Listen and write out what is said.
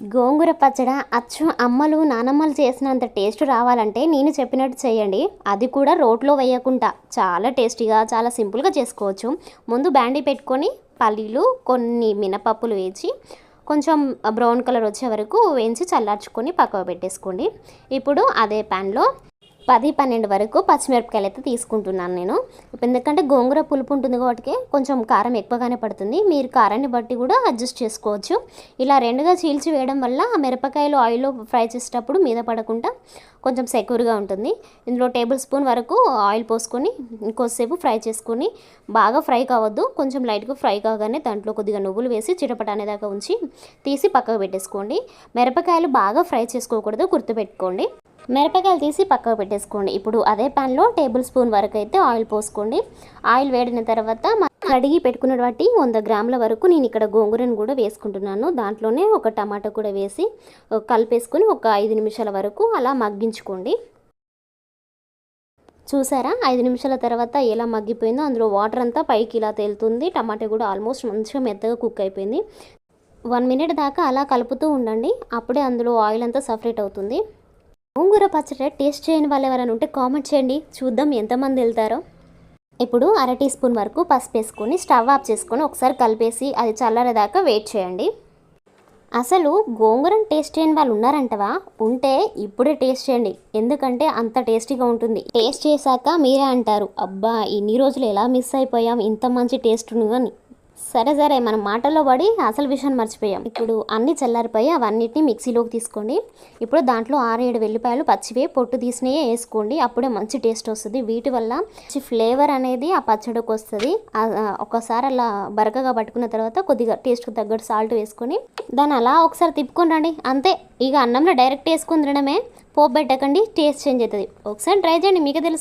గోంగూర పచ్చడి అచ్చు అమ్మలు నానమ్మలు చేసినంత టేస్ట్ రావాలంటే నేను చెప్పినట్టు చేయండి. అది కూడా రోట్లో వేయకుండా చాలా టేస్టీగా చాలా సింపుల్గా చేసుకోవచ్చు. ముందు బ్యాండీ పెట్టుకొని పల్లీలు కొన్ని మినపప్పులు వేసి కొంచెం బ్రౌన్ కలర్ వచ్చే వరకు వేయించి చల్లార్చుకొని పక్కకు పెట్టేసుకోండి. ఇప్పుడు అదే ప్యాన్లో 10-12 వరకు పచ్చిమిరపకాయలు అయితే తీసుకుంటున్నాను నేను. ఎందుకంటే గోంగూర పులుపు ఉంటుంది కాబట్టి కొంచెం కారం ఎక్కువగానే పడుతుంది. మీరు కారాన్ని బట్టి కూడా అడ్జస్ట్ చేసుకోవచ్చు. ఇలా రెండుగా చీల్చి వేయడం వల్ల ఆ మిరపకాయలు ఆయిల్లో ఫ్రై చేసేటప్పుడు మీద పడకుండా కొంచెం సెక్యూర్గా ఉంటుంది. ఇందులో టేబుల్ స్పూన్ వరకు ఆయిల్ పోసుకొని ఇంకోసేపు ఫ్రై చేసుకొని, బాగా ఫ్రై కావద్దు, కొంచెం లైట్గా ఫ్రై కాగానే దాంట్లో కొద్దిగా నువ్వులు వేసి చిటపట అనేదాకా ఉంచి తీసి పక్కకు పెట్టేసుకోండి. మిరపకాయలు బాగా ఫ్రై చేసుకోకూడదు, గుర్తుపెట్టుకోండి. మిరపకాయలు తీసి పక్కకు పెట్టేసుకోండి. ఇప్పుడు అదే ప్యాన్లో టేబుల్ స్పూన్ వరకు అయితే ఆయిల్ పోసుకోండి. ఆయిల్ వేడిన తర్వాత కడిగి పెట్టుకున్న వాటి 100 గ్రాముల వరకు నేను ఇక్కడ గోంగూరను కూడా వేసుకుంటున్నాను. దాంట్లోనే ఒక టమాటా కూడా వేసి కలిపేసుకొని ఒక 5 నిమిషాల వరకు అలా మగ్గించుకోండి. చూసారా 5 నిమిషాల తర్వాత ఎలా మగ్గిపోయిందో, అందులో వాటర్ అంతా పైకి ఇలా తేలుతుంది. టమాటా కూడా ఆల్మోస్ట్ మంచిగా మెత్తగా కుక్ అయిపోయింది. 1 మినిట్ దాకా అలా కలుపుతూ ఉండండి. అప్పుడే అందులో ఆయిల్ అంతా సపరేట్ అవుతుంది. గోంగూర పచ్చడి టేస్ట్ చేయని వాళ్ళు ఎవరైనా ఉంటే కామెంట్ చేయండి, చూద్దాం ఎంతమంది వెళ్తారో. ఇప్పుడు 1/2 టీ స్పూన్ వరకు పసుపు వేసుకొని స్టవ్ ఆఫ్ చేసుకొని ఒకసారి కలిపేసి అది చల్లారేదాకా వెయిట్ చేయండి. అసలు గోంగూరను టేస్ట్ చేయని వాళ్ళు ఉన్నారంటవా? ఉంటే ఇప్పుడే టేస్ట్ చేయండి, ఎందుకంటే అంత టేస్టీగా ఉంటుంది. టేస్ట్ చేశాక మీరే అంటారు, అబ్బా ఇన్ని రోజులు ఎలా మిస్ అయిపోయాం ఇంత మంచి టేస్ట్ అని. సరే మనం మాటల్లో పడి అసలు విషయాన్ని మర్చిపోయాం. ఇప్పుడు అన్నీ చల్లారిపోయి అవన్నిటిని మిక్సీలోకి తీసుకోండి. ఇప్పుడు దాంట్లో 6-7 వెల్లిపాయలు పచ్చివే పొట్టు తీసినవే వేసుకోండి. అప్పుడే మంచి టేస్ట్ వస్తుంది. వీటి వల్ల మంచి ఫ్లేవర్ అనేది ఆ పచ్చడికి వస్తుంది. ఒకసారి అలా బరకగా పట్టుకున్న తర్వాత కొద్దిగా టేస్ట్కి తగ్గట్టు సాల్ట్ వేసుకొని దాన్ని అలా ఒకసారి తిప్పుకొని రండి, అంతే. ఇక అన్నంలో డైరెక్ట్ వేసుకొని తినడమే, పోపు పెట్టకండి, టేస్ట్ చేంజ్ అవుతుంది. ఒకసారి ట్రై చేయండి, మీకే తెలుసు.